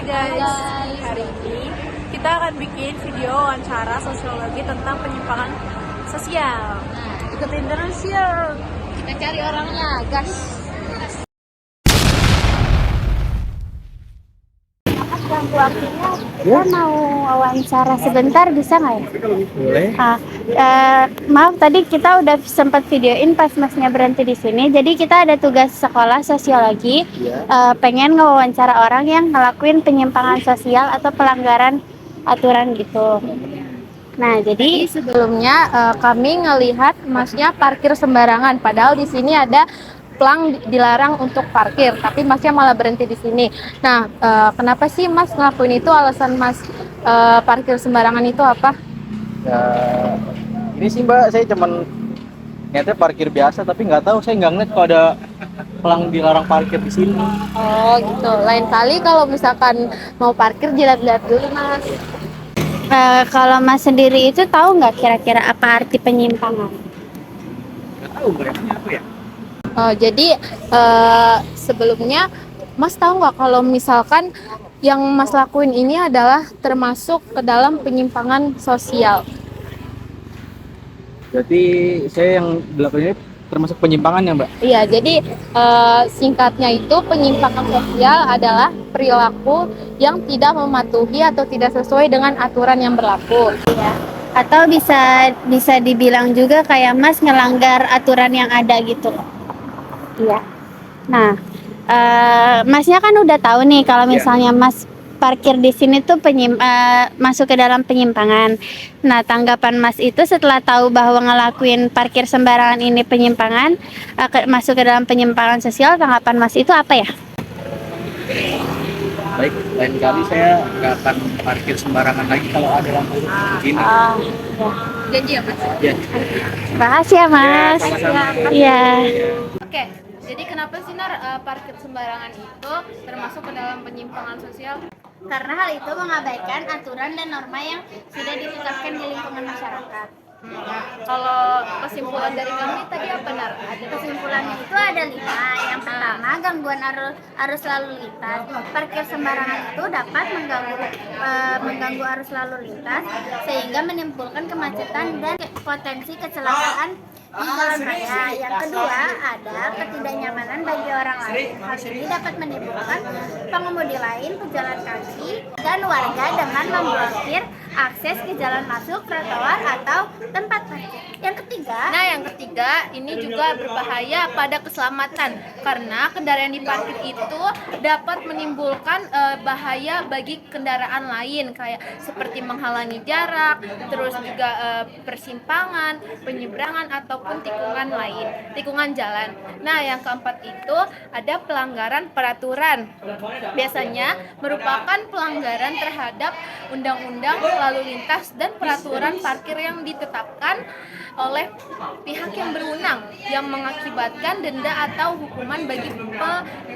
Hai guys, hari ini kita akan bikin video wawancara sosiologi tentang penyimpangan sosial. Ikutin terus ya. Kita cari orangnya, gas. Kita mau wawancara sebentar, bisa nggak ya? Boleh. Maaf, tadi kita udah sempat videoin pas masnya berhenti di sini. Jadi kita ada tugas sekolah sosiologi, pengen ngewawancara orang yang ngelakuin penyimpangan sosial atau pelanggaran aturan gitu. Nah, jadi Sebelumnya kami ngelihat masnya parkir sembarangan, padahal di sini ada pelang dilarang untuk parkir, tapi masnya malah berhenti di sini. Nah, kenapa sih mas ngelakuin itu? Alasan mas parkir sembarangan itu apa? Ya, ini sih mbak, saya cuman niatnya parkir biasa, tapi nggak tahu, saya nggak ngeliat kalau ada pelang dilarang parkir di sini. Oh gitu. Lain kali kalau misalkan mau parkir dilihat-lihat dulu mas. kalau mas sendiri itu tahu nggak kira-kira apa arti penyimpangan? Nggak tahu mbak, ini apa ya? Jadi sebelumnya mas tahu nggak kalau misalkan yang mas lakuin ini adalah termasuk ke dalam penyimpangan sosial? Berarti saya yang dilakukan ini termasuk penyimpangan ya mbak? Iya, jadi singkatnya itu penyimpangan sosial adalah perilaku yang tidak mematuhi atau tidak sesuai dengan aturan yang berlaku. Ya. Atau bisa dibilang juga kayak mas ngelanggar aturan yang ada gitu loh. Iya. Nah, masnya kan udah tahu nih kalau misalnya mas parkir di sini tuh masuk ke dalam penyimpangan. Nah, tanggapan mas itu setelah tahu bahwa ngelakuin parkir sembarangan ini penyimpangan, masuk ke dalam penyimpangan sosial, tanggapan mas itu apa ya? Baik, lain kali saya nggak akan parkir sembarangan lagi kalau ada lampu begini. Janji ya mas? Ya. Makasih ya mas. Sama-sama. Iya. Oke, jadi kenapa sih parkir sembarangan itu termasuk ke dalam penyimpangan sosial? Karena hal itu mengabaikan aturan dan norma yang sudah ditetapkan di lingkungan masyarakat. Kalau kesimpulan dari kami tadi apa Nar? Kesimpulannya itu ada 5. Yang pertama, gangguan arus lalu lintas. Parkir sembarangan itu dapat mengganggu arus lalu lintas sehingga menimbulkan kemacetan dan potensi kecelakaan di jalan raya. Yang kedua, ada ketidaknyamanan bagi orang lain. Hal ini dapat menimbulkan pengemudi lain, pejalan kaki, dan warga dengan memblokir akses ke jalan masuk, trotoar, atau tempat parkir. Yang ketiga, ini juga berbahaya pada keselamatan karena kendaraan diparkir itu dapat menimbulkan bahaya bagi kendaraan lain kayak seperti menghalangi jarak, terus juga persimpangan, penyeberangan ataupun tikungan jalan. Nah, yang keempat itu ada pelanggaran peraturan. Biasanya merupakan pelanggaran terhadap undang-undang lalu lintas dan peraturan parkir yang ditetapkan oleh pihak yang berwenang yang mengakibatkan denda atau hukuman bagi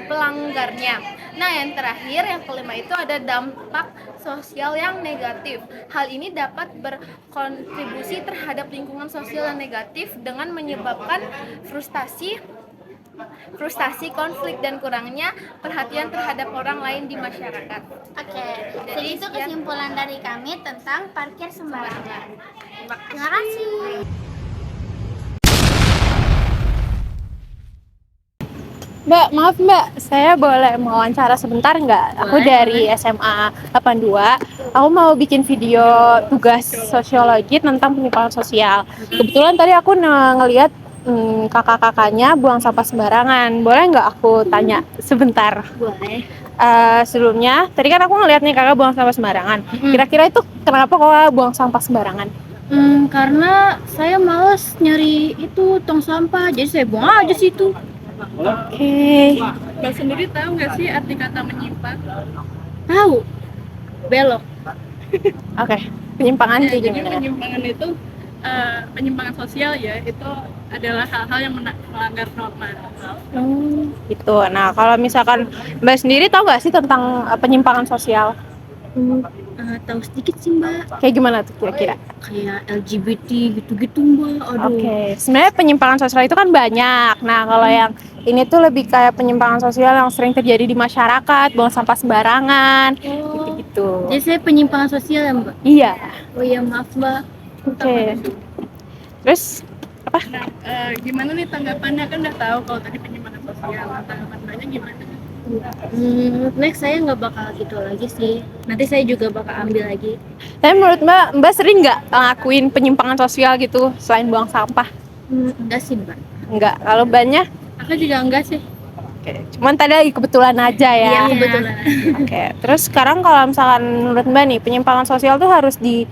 pelanggarnya. Nah, yang terakhir, yang kelima itu ada dampak sosial yang negatif. Hal ini dapat berkontribusi terhadap lingkungan sosial yang negatif dengan menyebabkan frustasi, konflik, dan kurangnya perhatian terhadap orang lain di masyarakat. Oke, jadi itu kesimpulan dari kami tentang parkir sembarangan. Terima kasih. Mbak, maaf Mbak, saya boleh wawancara sebentar nggak? Aku dari SMA 82. Aku mau bikin video tugas sosiologi tentang penyimpangan sosial. Kebetulan tadi aku ngelihat kakak-kakaknya buang sampah sembarangan. Boleh nggak aku tanya sebentar? Boleh. Sebelumnya, tadi kan aku ngelihat nih kakak buang sampah sembarangan. Kira-kira itu kenapa kok buang sampah sembarangan? Karena saya males nyari itu tong sampah, jadi saya buang aja situ. Oke. Mbak sendiri tahu nggak sih arti kata menyimpang? Tahu, belok. Oke. Penyimpangan Ya, kayak jadi gimana? penyimpangan itu penyimpangan sosial ya, itu adalah hal-hal yang melanggar norma. Gitu. Nah, kalau misalkan Mbak sendiri tahu nggak sih tentang penyimpangan sosial? Tahu sedikit sih Mbak, Kayak gimana tuh kira-kira? kayak LGBT gitu-gitu Mbak. Aduh. Oke. Sebenarnya penyimpangan sosial itu kan banyak. Nah, kalau yang ini tuh lebih kayak penyimpangan sosial yang sering terjadi di masyarakat, buang sampah sembarangan, gitu-gitu. Jadi saya penyimpangan sosial ya Mbak? Iya. Oh iya maaf Mbak. Oke. Terus apa? Nah, gimana nih tanggapannya, kan udah tahu kalau tadi penyimpangan sosial, tanggapan Mbaknya gimana? Next saya nggak bakal gitu lagi sih. Nanti saya juga bakal ambil lagi. Tapi menurut Mbak sering nggak ngelakuin penyimpangan sosial gitu selain buang sampah? Enggak sih Mbak. Enggak. Kalau Mbaknya? Aku juga enggak sih. Oke. Cuman tadi lagi kebetulan aja ya. Iya kebetulan. Oke. Terus sekarang kalau misalkan menurut Mbak nih penyimpangan sosial tuh harus di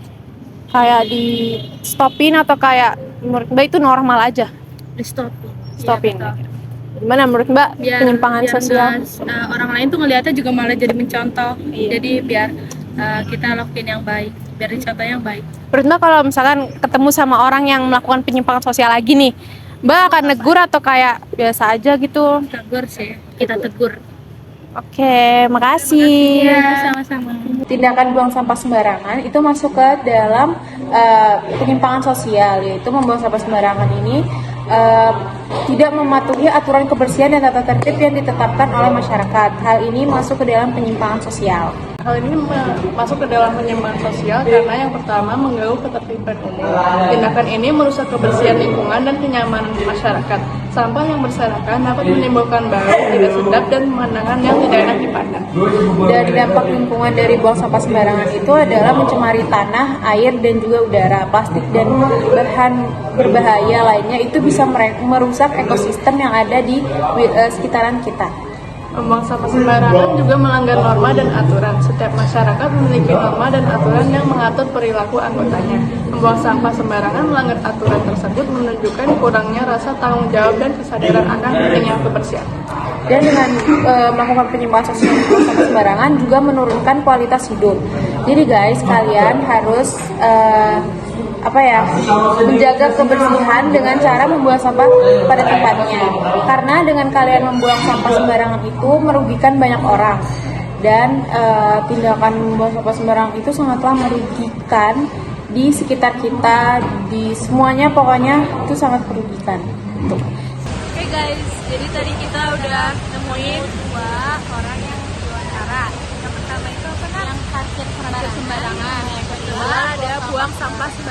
stopin atau kayak menurut Mbak itu normal aja? Di stop. Stopin. Gimana menurut Mbak penyimpangan sosial? Orang lain tuh ngeliatnya juga malah jadi mencontoh. Iya. Jadi biar kita lakuin yang baik, biar dicontoh yang baik. Menurut Mbak kalau misalkan ketemu sama orang yang melakukan penyimpangan sosial lagi nih, Mbak akan negur atau kayak biasa aja gitu? Tegur sih. Kita tegur. Oke, makasih. Iya, sama-sama. Tindakan buang sampah sembarangan itu masuk ke dalam penyimpangan sosial, yaitu membuang sampah sembarangan ini tidak mematuhi aturan kebersihan dan tata tertib yang ditetapkan oleh masyarakat. Hal ini masuk ke dalam penyimpangan sosial. Hal ini masuk ke dalam penyimpangan sosial karena yang pertama mengganggu ketertiban umum. Tindakan ini merusak kebersihan lingkungan dan kenyamanan masyarakat. Sampah yang berserakan dapat menimbulkan bau tidak sedap dan pemandangan yang tidak enak dipandang. Dari dampak lingkungan dari buang sampah sembarangan itu adalah mencemari tanah, air, dan juga udara. Plastik dan bahan berbahaya lainnya itu bisa merusak ekosistem yang ada di sekitaran kita. Membuang sampah sembarangan juga melanggar norma dan aturan. Setiap masyarakat memiliki norma dan aturan yang mengatur perilaku anggotanya. Membuang sampah sembarangan melanggar aturan tersebut menunjukkan kurangnya rasa tanggung jawab dan kesadaran akan pentingnya kebersihan. Dan dengan melakukan penyimpangan sosial buang sampah sembarangan juga menurunkan kualitas hidup. Jadi guys, kalian harus menjaga kebersihan dengan cara membuang sampah pada tempatnya. Karena dengan kalian membuang sampah sembarangan itu merugikan banyak orang. Dan tindakan membuang sampah sembarangan itu sangatlah merugikan di sekitar kita, di semuanya, pokoknya itu sangat merugikan. Oke guys, jadi tadi kita udah nemuin dua orang yang diwawancara. Yang pertama itu apa? Yang parkir sembarangan. Yang kedua ada buang sampah sembarangan.